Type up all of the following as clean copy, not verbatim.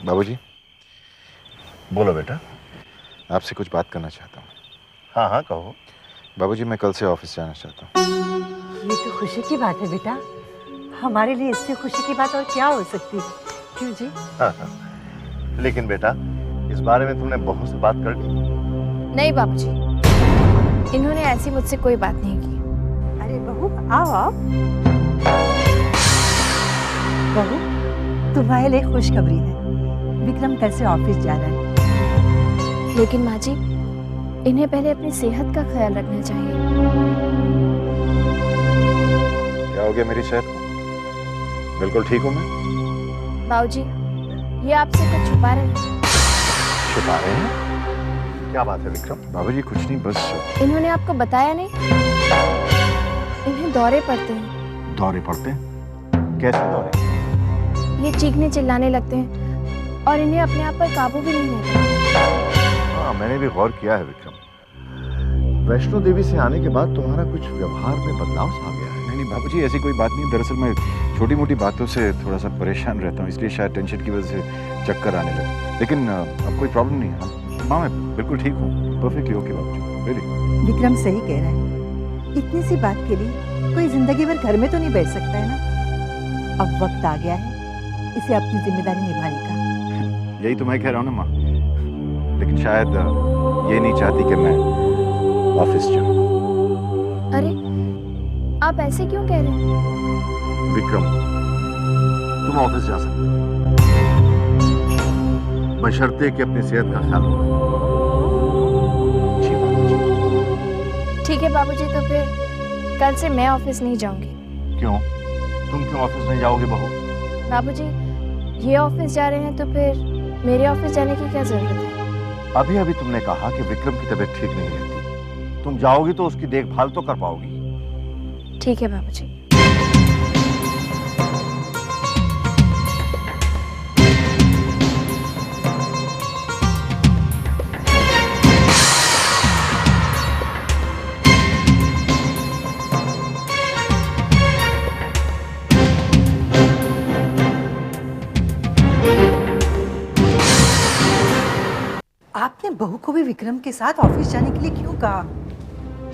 बाबूजी, बोलो बेटा। आपसे कुछ बात करना चाहता हूँ। हाँ हाँ कहो। बाबूजी, मैं कल से ऑफिस जाना चाहता हूँ। ये तो खुशी की बात है बेटा। हमारे लिए इससे खुशी की बात और क्या हो सकती है, क्यों जी? हाँ हाँ। लेकिन बेटा, इस बारे में तुमने बहू से बात कर ली? नहीं बाबूजी, इन्होंने ऐसी मुझसे कोई बात नहीं की। अरे बहू, आओ आओ। बहू, तुम्हारे लिए खुशखबरी है। विक्रम कल से ऑफिस जा रहा है। लेकिन माँ जी, इन्हें पहले अपनी सेहत का ख्याल रखना चाहिए। क्या हो गया मेरी सेहत को? बिल्कुल ठीक हूँ मैं। बाबूजी, ये आपसे कुछ छुपा रहे हैं। छुपा रहे हैं? क्या बात है विक्रम? बाबूजी कुछ नहीं, बस। इन्होंने आपको बताया नहीं? इन्हें दौरे पड़ते हैं। दौरे पड़ते हैं? कैसे दौरे? ये चीखने चिल्लाने लगते हैं और इन्हें अपने आप पर काबू भी नहीं रहता। हाँ, मैंने भी गौर किया है विक्रम। वैष्णो देवी से आने के बाद तुम्हारा कुछ व्यवहार में बदलाव सा आ गया है। नहीं नहीं बाबूजी, ऐसी कोई बात नहीं। दरअसल मैं छोटी मोटी बातों से थोड़ा सा परेशान रहता हूँ, इसलिए शायद टेंशन की वजह से चक्कर आने लगे। लेकिन अब कोई प्रॉब्लम नहीं है। माँ, मैं बिल्कुल ठीक हूँ, परफेक्टली ओके बाबूजी, रियली। विक्रम सही कह रहा है। इतनी सी बात के लिए कोई जिंदगी भर घर में तो नहीं बैठ सकता है ना। अब वक्त आ गया है इसे अपनी जिम्मेदारी निभाने का। यही तो मैं कह रहा हूँ ना माँ, लेकिन शायद ये नहीं चाहती कि मैं ऑफिस जाऊँ। अरे, आप ऐसे क्यों कह रहे हैं? विक्रम, तुम ऑफिस जा सकते हो, बशर्ते कि अपनी सेहत का ख्याल रखो। जी बाबूजी। ठीक है बाबूजी, तो फिर कल से मैं ऑफिस नहीं जाऊंगी। क्यों? तुम क्यों ऑफिस नहीं जाओगे बहू? बाबूजी, ये ऑफिस जा रहे हैं तो फिर मेरे ऑफिस जाने की क्या जरूरत है? अभी अभी तुमने कहा कि विक्रम की तबीयत ठीक नहीं रहती। तुम जाओगी तो उसकी देखभाल तो कर पाओगी। ठीक है बाबूजी। आपने बहू को भी विक्रम के साथ ऑफिस जाने के लिए क्यों कहा?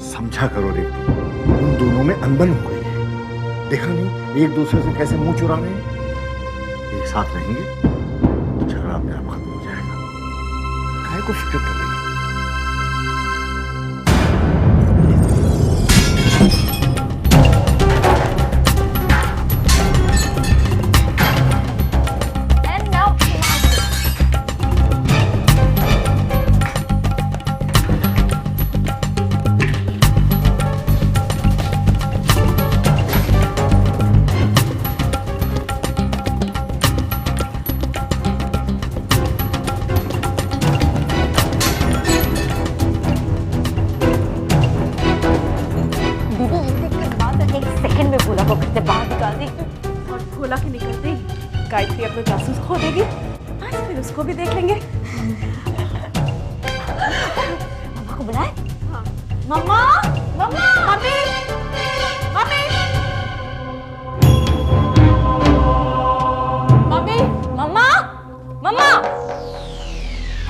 समझा करो रेवती, उन दोनों में अनबन हो गई है। देखा नहीं एक दूसरे से कैसे मुंह चुरा रहे हैं। एक साथ रहेंगे तो झगड़ा अपने आप खत्म हो जाएगा। काहे को फिक्र कर रही है? गायत्री अपने जासूस खो देगी, बस फिर उसको भी देख लेंगे। मम्मा को बुलाए? हाँ। मम्मा, मम्मा, मम्मी, मम्मी, मम्मी, मम्मा, मम्मा।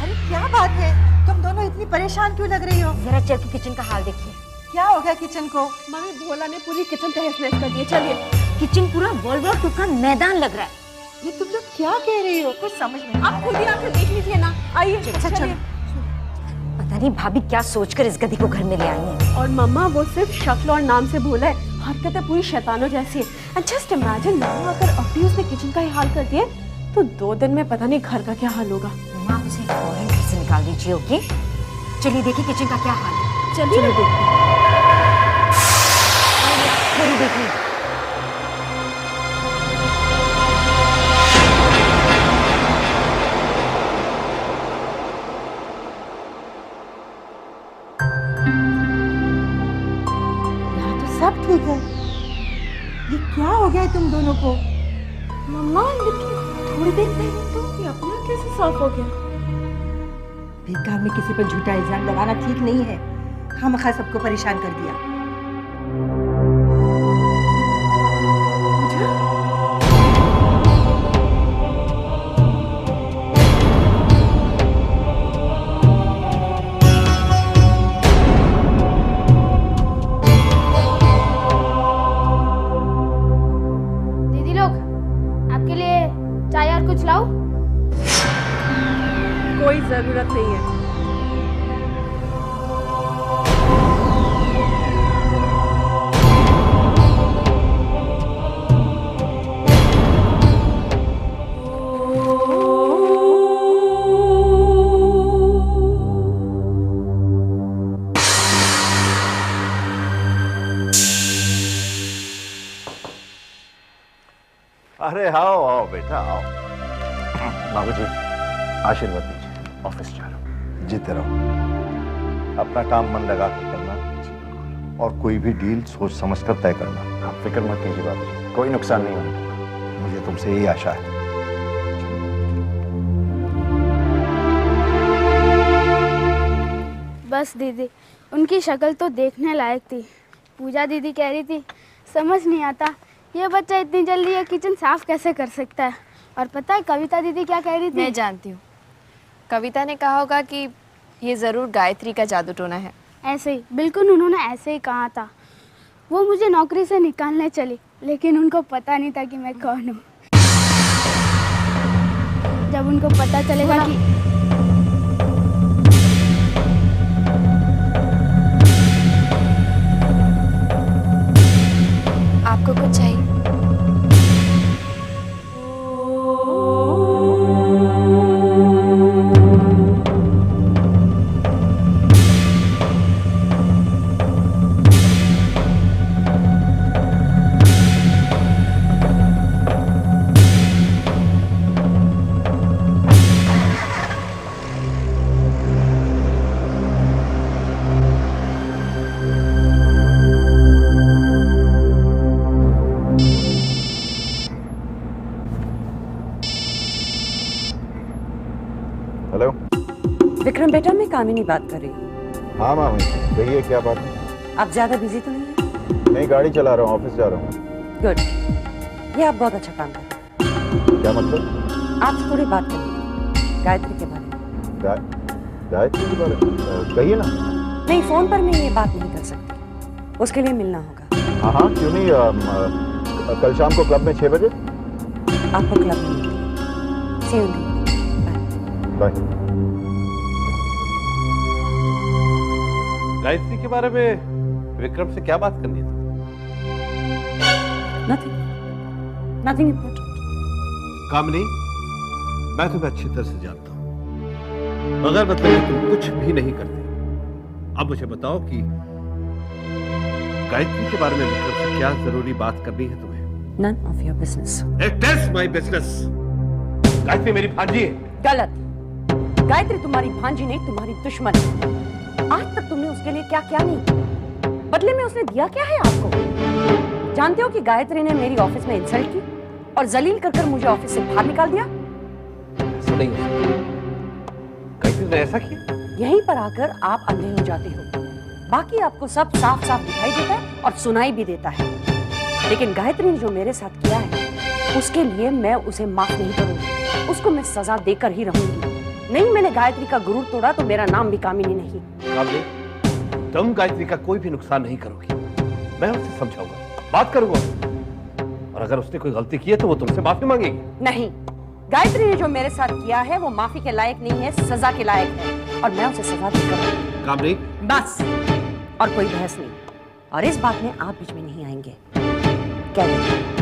अरे क्या बात है, तुम दोनों इतनी परेशान क्यों लग रही हो? जरा चल के किचन का हाल देखिए। क्या हो गया किचन को? मम्मी, भोला ने पूरी किचन तहस नहस कर दी। चलिए। किचन पूरा वर्ल्ड वॉर 2 का मैदान लग रहा है। ये तुम लोग क्या कह रही हो? कुछ समझ में नहीं आप खुद ही आकर देख लीजिए ना। आइए। अच्छा चलो। पता नहीं भाभी क्या सोचकर इस गधी को घर में ले आई हैं। और मम्मा, वो सिर्फ शक्ल और नाम से भोला है, हरकतें पूरी शैतानों जैसी है। एंड जस्ट इमेजिन, मम्मा अगर अभी उसने किचन का ही हाल कर दिया तो 2 दिन में पता नहीं घर का क्या हाल होगा। मम्मा, आप उसे फौरन घर से निकाल दीजिए, ओके? चलिए देखिए किचन का क्या हाल है। चलिए देखिए। देखिए सब ठीक है। ये क्या हो गया है तुम दोनों को? मम्मा, लेकिन थोड़ी देर पहले तो ये अपना कैसे साफ हो गया? बेकार में किसी पर झूठा इल्जाम लगाना ठीक नहीं है। खामखा सबको परेशान कर दिया। अरे आओ आओ बेटा आओ। बाबूजी आशीर्वाद दीजिए, ऑफिस जा रहा हूँ। जीते रहो, अपना काम मन लगा कर करना और कोई भी डील सोच समझ कर तय करना। आप फिक्र मत कीजिए बाबूजी, कोई नुकसान नहीं होगा। मुझे तुमसे यही आशा है। बस दीदी, उनकी शक्ल तो देखने लायक थी। पूजा दीदी कह रही थी समझ नहीं आता ये बच्चा इतनी जल्दी ये किचन साफ कैसे कर सकता है। और पता है कविता दीदी क्या कह रही थी? मैं जानती हूँ, कविता ने कहा होगा कि ये ज़रूर गायत्री का जादू टोना है। ऐसे ही, बिल्कुल उन्होंने ऐसे ही कहा था। वो मुझे नौकरी से निकालने चली, लेकिन उनको पता नहीं था कि मैं कौन हूँ। जब उनको पता चलेगा कि आपको कुछ चाहिए? हेलो। विक्रम बेटा, मैं कामिनी बात कर रही हूँ। हाँ मामी, कहिए क्या बात है? आप ज्यादा बिजी तो नहीं है? नहीं, गाड़ी चला रहा हूँ, ऑफिस जा रहा हूँ। गुड, ये आप बहुत अच्छा काम कर रहे हैं। क्या मतलब? आपसे थोड़ी बात करनी, गायत्री के बारे में। गायत्री के बारे में कहिए ना। नहीं, फोन पर मैं ये बात नहीं कर सकती, उसके लिए मिलना होगा। हाँ हाँ, क्यों नहीं। कल शाम को क्लब में 6 बजे। आपको क्लब में मिलती। See you later. Bye. Gayatri के बारे में विक्रम से क्या बात करनी है? Nothing important. कामनी, मैं तुम्हें अच्छी तरह से जानता हूं, मगर मतलब तुम कुछ भी नहीं करते। अब मुझे बताओ कि गायत्री के बारे में विक्रम से क्या जरूरी बात करनी है तुम्हें? None of your business. It is my business. Gayatri मेरी भांजी है। गलत। गायत्री तुम्हारी भांजी नहीं, तुम्हारी दुश्मन है। आज तक तुमने उसके लिए क्या क्या नहीं, बदले में उसने दिया क्या है आपको? जानते हो कि गायत्री ने मेरी ऑफिस में इंसल्ट की और जलील कर कर मुझे ऑफिस से बाहर निकाल दिया। ऐसा नहीं हो सकता। गायत्री ने ऐसा किया? यहीं पर आकर आप अंधे हो जाते हो। बाकी आपको सब साफ साफ दिखाई देता है और सुनाई भी देता है, लेकिन गायत्री ने जो मेरे साथ किया है उसके लिए मैं उसे माफ नहीं करूंगी। उसको मैं सजा देकर ही रहूंगी। नहीं, मैंने गायत्री का गुरूर तोड़ा तो मेरा नाम भी कामिनी नहीं। कामनी, तुम गायत्री का कोई भी नुकसान नहीं करोगी। मैं उससे समझाऊंगा, बात करूंगा, और अगर उसने कोई गलती की है तो वो तुमसे माफी मांगेगी। नहीं, गायत्री ने जो मेरे साथ किया है वो माफी के लायक नहीं है, सजा के लायक है, और मैं उसे सजा देकर। कामनी, बस, और कोई बहस नहीं। और इस बात में आप बीच में नहीं आएंगे। क्या कहते हैं?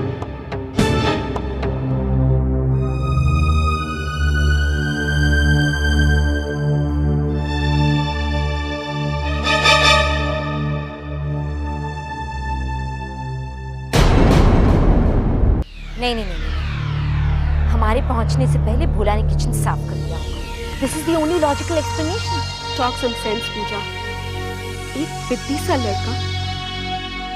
नहीं, हमारे पहुंचने से पहले भोला ने किचन साफ कर दिया होगा। This is the only logical explanation. Talk some sense Pooja. एक पिद्दी सा लड़का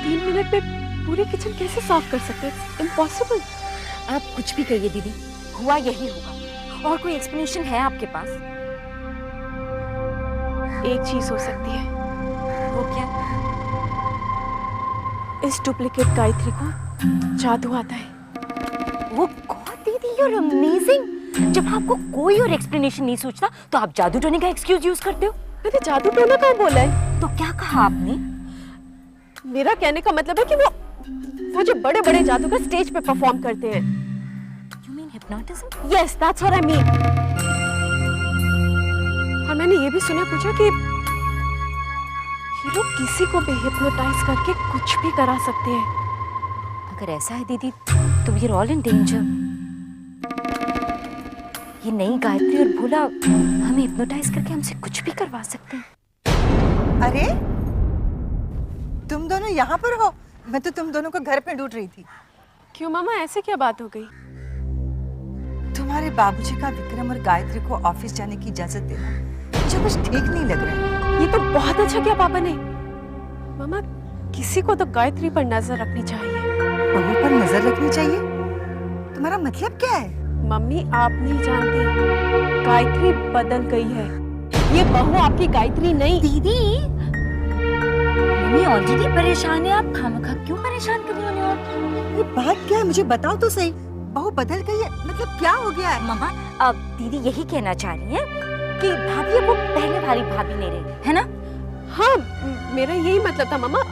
3 मिनट में पूरी किचन कैसे साफ कर सकते हैं? इम्पॉसिबल। आप कुछ भी कहिए दीदी, हुआ यही होगा। और कोई एक्सप्लेनेशन है आपके पास? एक चीज हो सकती है। वो क्या? इस डुप्लीकेट गायत्री को जादू आता है। वो गॉड दीदी, यू आर अमेजिंग। जब आपको कोई और एक्सप्लेनेशन नहीं सोचता तो आप जादू टोने का एक्सक्यूज यूज करते हो। मैंने जादू टोना कहाँ बोला है? तो क्या कहा आपने? मेरा कहने का मतलब है कि वो जो बड़े बड़े जादूगर स्टेज पे परफॉर्म करते हैं। You mean hypnotism? Yes, that's what I mean. और मैंने ये भी सुना पूछा कि ये लोग किसी को भी हिप्नोटाइज करके कुछ भी करा सकते हैं। अगर ऐसा है दीदी तो we are all in danger. ये नई गायत्री और भोला हमें हिप्नोटाइज करके हमसे कुछ भी करवा सकते हैं। अरे तुम दोनों यहाँ पर हो? मैं तो तुम दोनों को घर पे ढूंढ रही थी। क्यों मामा, ऐसे क्या बात हो गई? तुम्हारे बाबूजी का विक्रम और गायत्री को ऑफिस जाने की इजाजत देना मुझे कुछ ठीक नहीं लग रहा है। ये तो बहुत अच्छा किया पापा ने। मामा, किसी को तो गायत्री पर नजर रखनी चाहिए। बहू पर नजर रखनी चाहिए? तुम्हारा मतलब क्या है? मम्मी, आप नहीं जानती, गायत्री बदल गई है। ये बहू आपकी गायत्री नहीं। दीदी, मम्मी ऑलरेडी परेशान है, आप खामखा क्यों परेशान कर रही हो? ये बात क्या है, मुझे बताओ तो सही। बहू बदल गई है मतलब क्या हो गया है? मम्मा, अब दीदी यही कहना चाह रही हैं कि भाभी अब वो पहले वाली भाभी नहीं रही, है ना? हाँ, मेरा यही मतलब था मामा।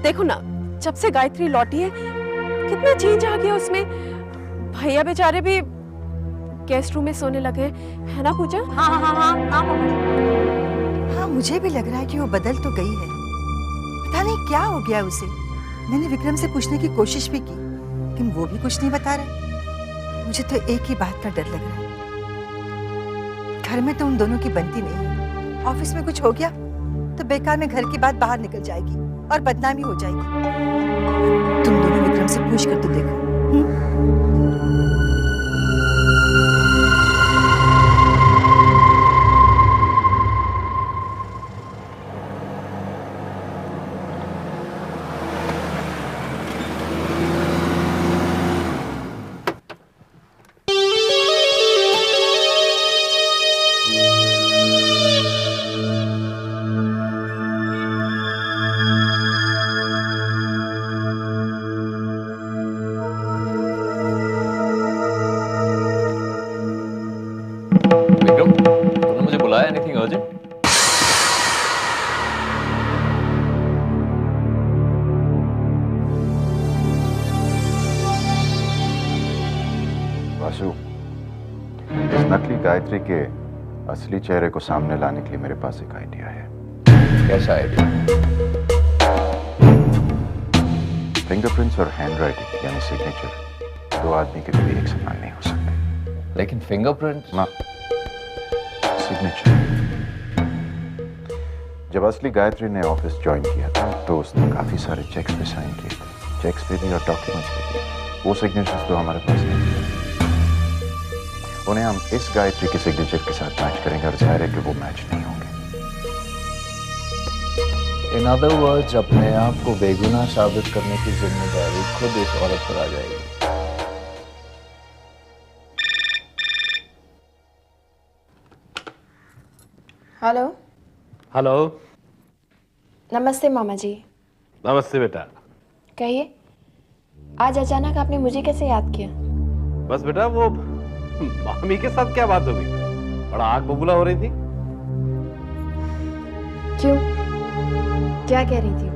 देखो ना, जब से गायत्री लौटी है कितना चेंज आ गया उसमें। भैया बेचारे भी गेस्ट रूम में सोने लगे, है ना पूजा? हाँ हाँ हाँ हाँ हाँ मम्मा। हाँ, मुझे भी लग रहा है कि वो बदल तो गई है। पता नहीं क्या हो गया उसे। मैंने विक्रम से पूछने की कोशिश भी की, लेकिन वो भी कुछ नहीं बता रहा। मुझे तो एक ही बात का डर लग रहा है, घर में तो उन दोनों की बनती नहीं है। ऑफिस में कुछ हो गया तो बेकार में घर की बात बाहर निकल जाएगी और बदनामी हो जाएगी। तुम दोनों विक्रम से पूछ कर तो देखो। विक्रम, तूने मुझे बुलाया? Anything urgent? वासु, इस नकली गायत्री के असली चेहरे को सामने लाने के लिए मेरे पास एक आइडिया है। कैसा आइडिया? फिंगरप्रिंट्स और हैंडराइटिंग यानी सिग्नेचर दो आदमी के कभी एक समान नहीं हो सकते। लेकिन फिंगरप्रिंट ना, सिग्नेचर। जब असली गायत्री ने ऑफिस ज्वाइन किया था तो उसने काफी सारे चेक्स पे साइन किए थे। चेक्स पे भी और डॉक्यूमेंट्स पे भी। वो सिग्नेचर्स तो हमारे पास नहीं थे। उन्हें हम इस गायत्री के सिग्नेचर के साथ मैच करेंगे और जाहिर है कि वो मैच नहीं होंगे। इन अदर वर्ड्स, अपने आप को बेगुनाह साबित करने की जिम्मेदारी खुद इस औरत पर आ जाएगी। हेलो। हेलो। नमस्ते मामा जी। नमस्ते बेटा। कहिए, आज अचानक आपने मुझे कैसे याद किया? बस बेटा, वो मामी के साथ क्या बात हो गई? बड़ा आग बबूला हो रही थी। क्यों, क्या कह रही थी?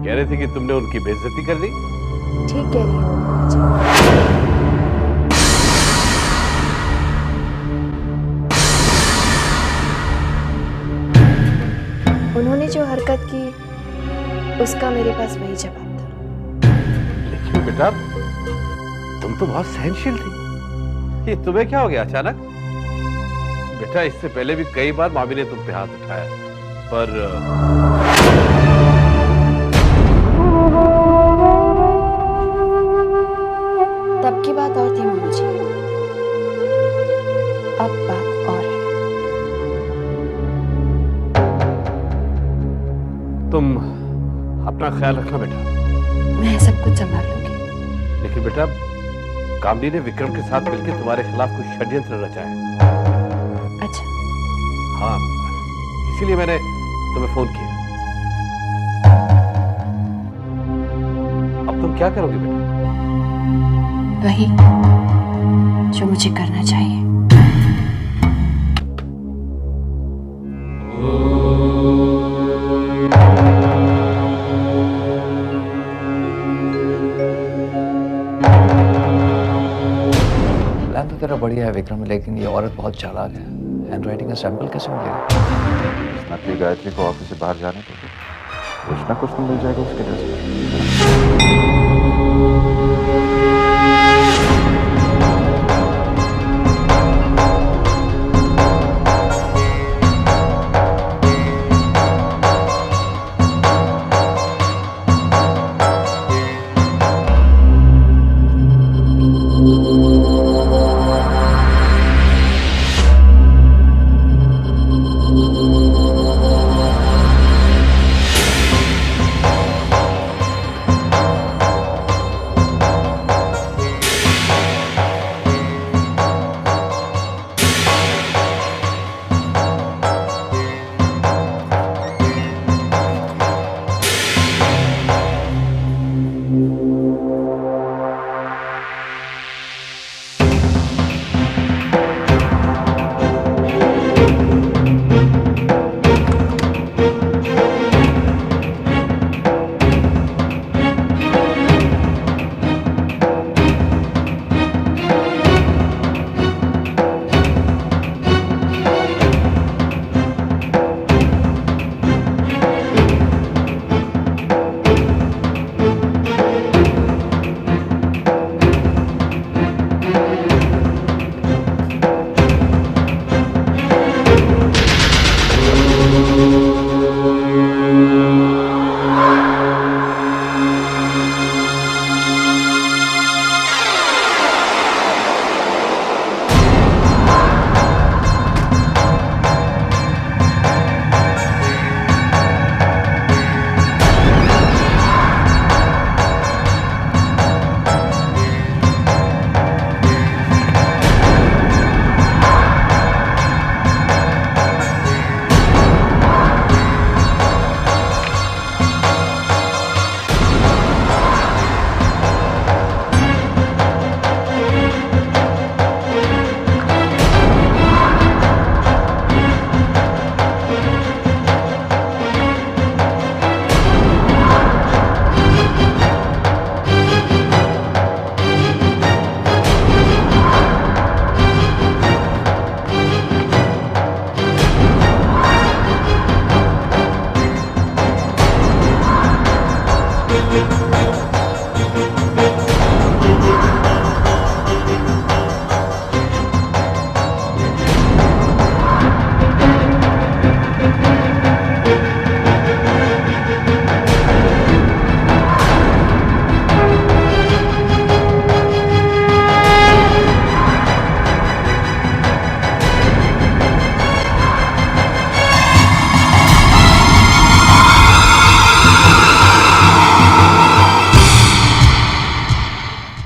कह रही थी कि तुमने उनकी बेइज्जती कर दी। ठीक कह रही हो मामा जी। उन्होंने जो हरकत की उसका मेरे पास वही जवाब था। लेकिन बेटा, तुम तो बहुत सहनशील थी। ये तुम्हें क्या हो गया अचानक? बेटा, इससे पहले भी कई बार मामी ने तुम पे हाथ उठाया, पर तब की बात और थी मामा जी, अब बात और है। तुम अपना ख्याल रखना बेटा। मैं सब कुछ संभाल लूंगी। लेकिन बेटा, कामनी ने विक्रम के साथ मिलकर तुम्हारे खिलाफ कुछ षड्यंत्र रचा है। अच्छा। हाँ, इसीलिए मैंने तुम्हें फोन किया। अब तुम क्या करोगे बेटा? वही जो मुझे करना चाहिए। प्लान तो तेरा बढ़िया है विक्रम, लेकिन ये औरत बहुत चालाक है। हैंडराइटिंग का सैंपल कैसे मिलेगा? इस नकली गायत्री को ऑफिस से बाहर जाने दो, कुछ ना कुछ तो मिल जाएगा उसके जैसे। है।